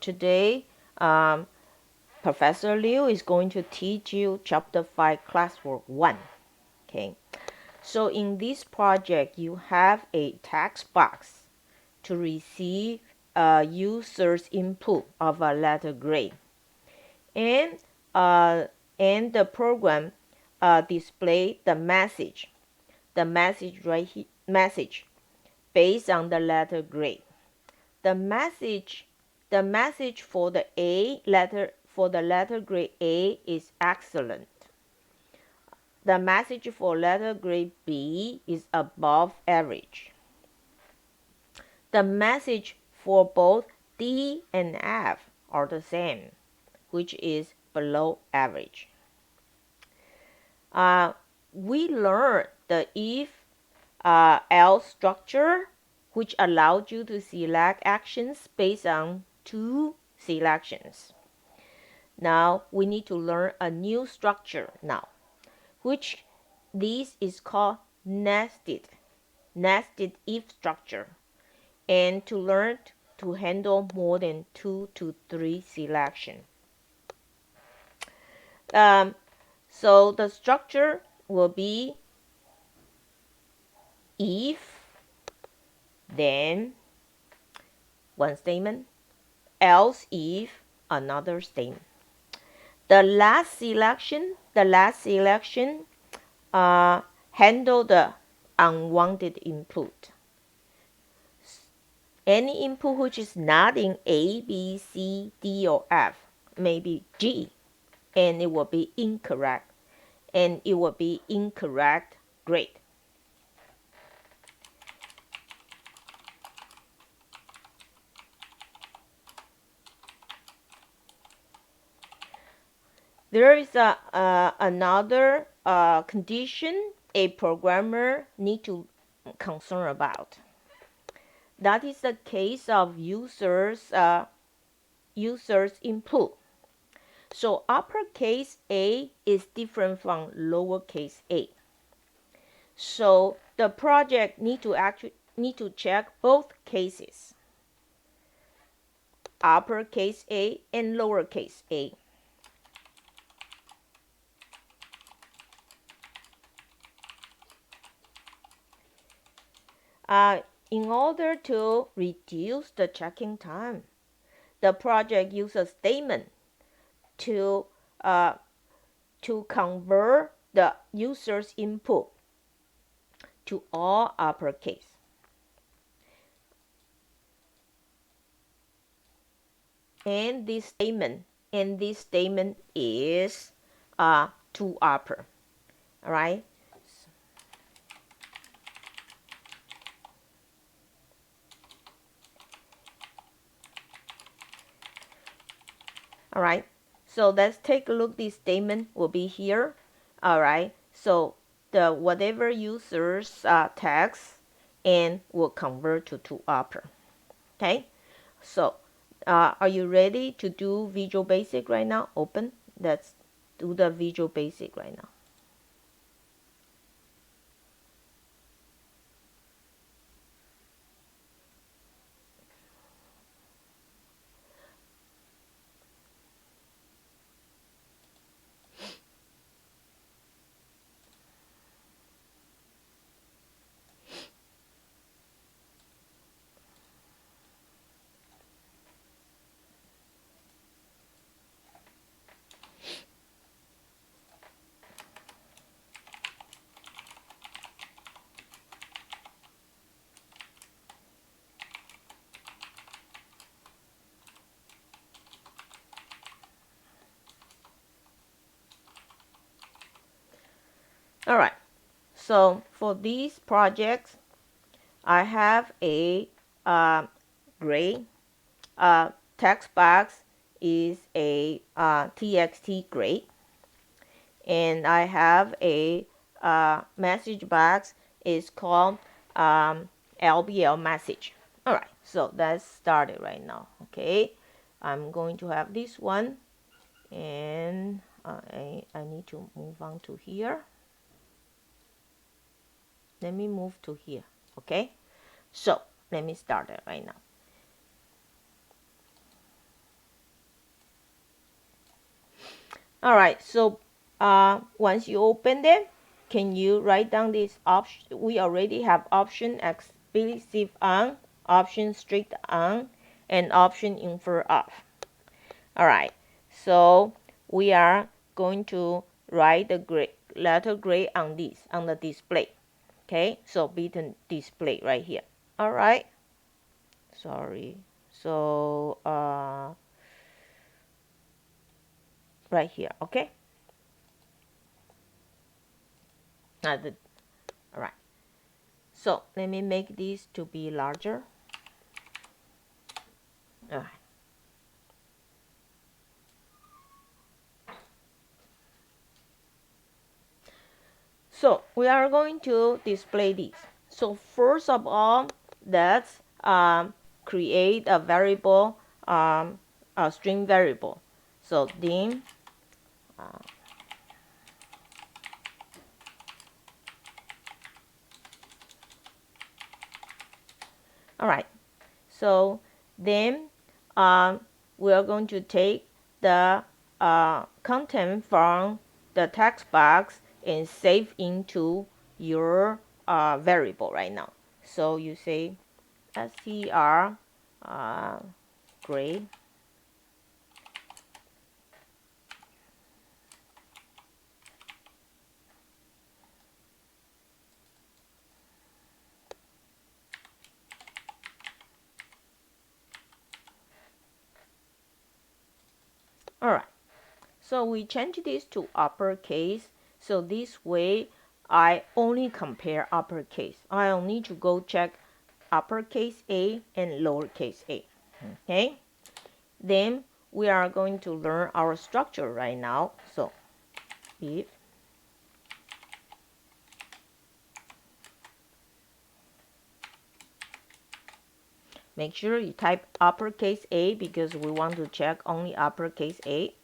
Today, Professor Liu is going to teach you Chapter 5, Classwork 1. Okay. So in this project, you have a text box to receive a user's input of a letter grade, and the program display the message right here, message based on the letter grade. The message for the letter grade A is excellent. The message for letter grade B is above average. The message for both D and F are the same, which is below average. We learned the if else structure, which allowed you to select actions based on two selections. Now we need to learn a new structure now, which this is called NestedIF Structure, and to learn to handle more than 2 to 3 selection. So the structure will be if, then one statement, else if another statement. The last selection handle the unwanted input. Any input which is not in A, B, C, D, or F, maybe G, and it will be incorrect, grade. There is another condition a programmer need to concern about. That is the case of users input. So uppercase A is different from lowercase a. So the project need to check both cases, uppercase A and lowercase a. In order to reduce the checking time, the project uses a statement to convert the user's input to all uppercase. And this statement is to upper. All right. All right, so let's take a look. This statement will be here. All right, so the whatever users text and will convert to upper. Okay, so are you ready to do Visual Basic right now? Open. Let's do the Visual Basic right now. All right, so for these projects, I have a gray text box is a TXT grade, and I have a message box is called LBL message. All right, so let's start it right now. Okay, I'm going to have this one, and I need to move on to here. Let me move to here. Okay, so let me start it right now. All right, so once you open them, can you write down this option? We already have option explicit on, option strict on, and option infer off. All right, so we are going to write the letter grade on this, on the display. Okay, so button display right here. All right, sorry. So right here, okay. All right. So let me make this to be larger. All right. So we are going to display this. So first of all, let's create a variable, a string variable. So dim. All right. So then we are going to take the content from the text box and save into your variable right now. So you say str grade. All right. So we change this to uppercase. So this way, I only compare uppercase. I only need to go check uppercase A and lowercase a. Okay. Then we are going to learn our structure right now. So if make sure you type uppercase A because we want to check only uppercase A.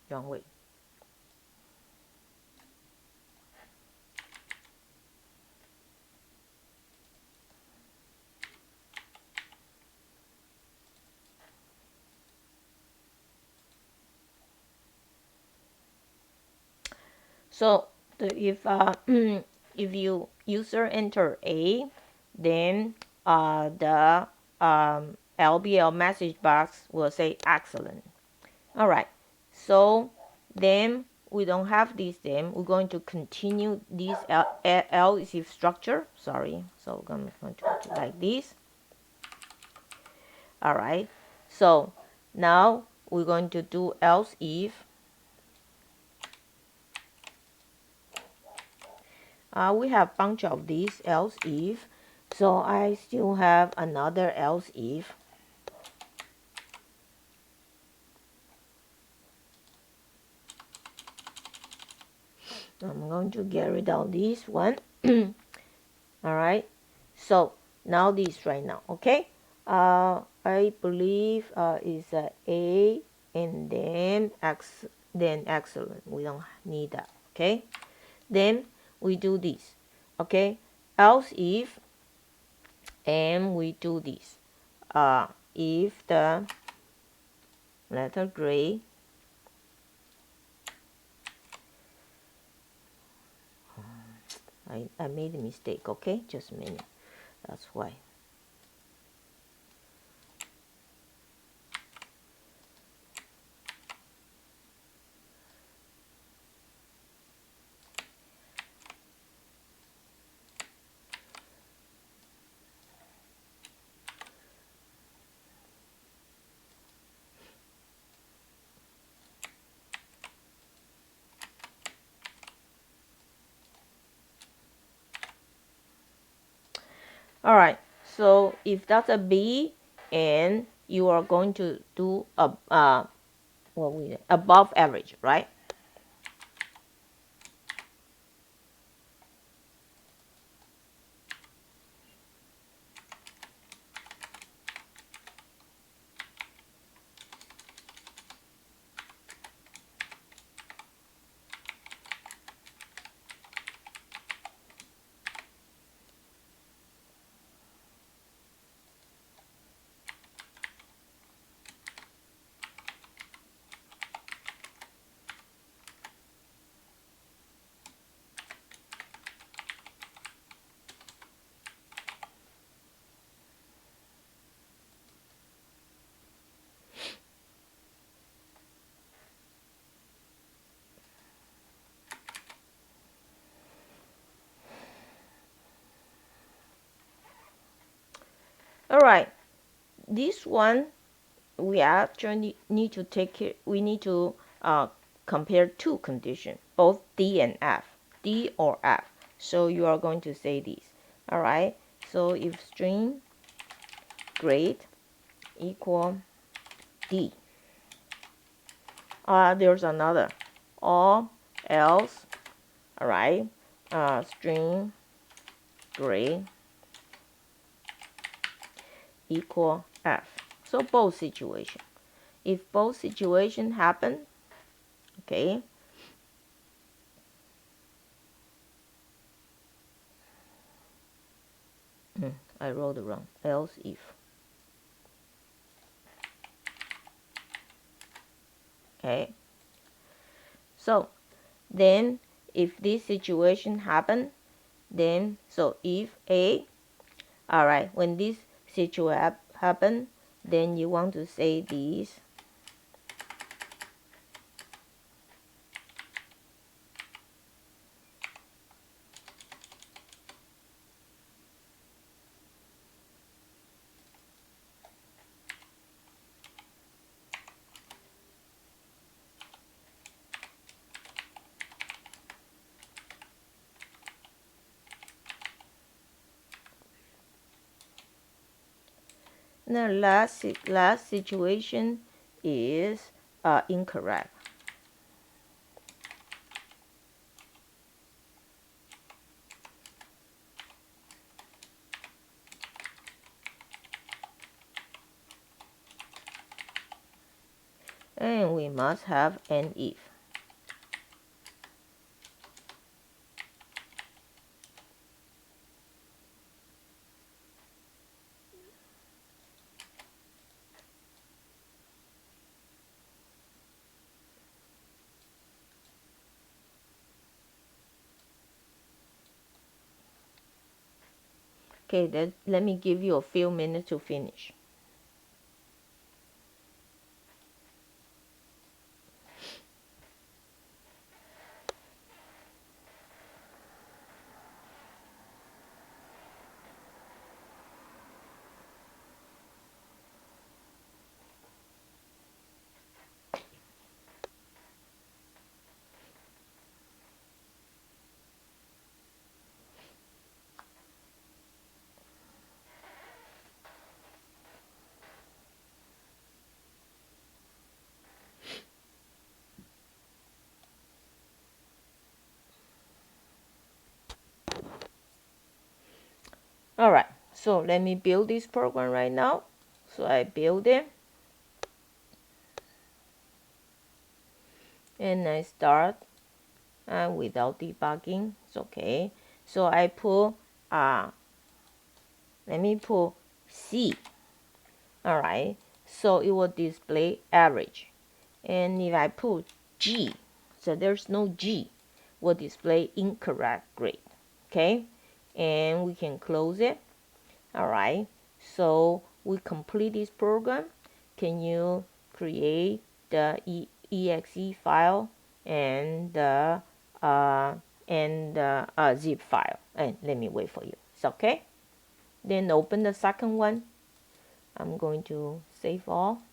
Wrong way. So if if you user enter A, then the LBL message box will say excellent. All right. So then we don't have this. Then we're going to continue this elseif structure. Sorry. So I'm going to do like this. All right. So now we're going to do else if. We have a bunch of these else if. So I still have another else if. I'm going to get rid of this one. All right. So now this right now. Okay. I believe is A and then X, then excellent. We don't need that. Okay. Then we do this. Okay. Else if, and we do this. If the letter grade I made a mistake. Okay, just a minute. That's why. All right. So if that's a B, and you are going to do a above average, right? All right, this one we actually need to take care. We need to compare two conditions, both D and F, D or F. So you are going to say this. All right. So if string grade equal D, there's another, or else. All right. String grade equal F. So both situation. If both situation happen, okay, I wrote it wrong. Else if. Okay. So then if this situation happen, then so if A, all right, when this situation happen, then you want to say this. The last situation is incorrect. And we must have an if. Okay, let me give you a few minutes to finish. All right, so let me build this program right now. So I build it. And I start without debugging. It's okay. So I put, let me put C. All right, so it will display average. And if I put G, so there's no G, will display incorrect grade. Okay, and we can close it. All right, so we complete this program. Can you create the exe file and the zip file? And let me wait for you. It's okay. Then open the second one. I'm going to save all.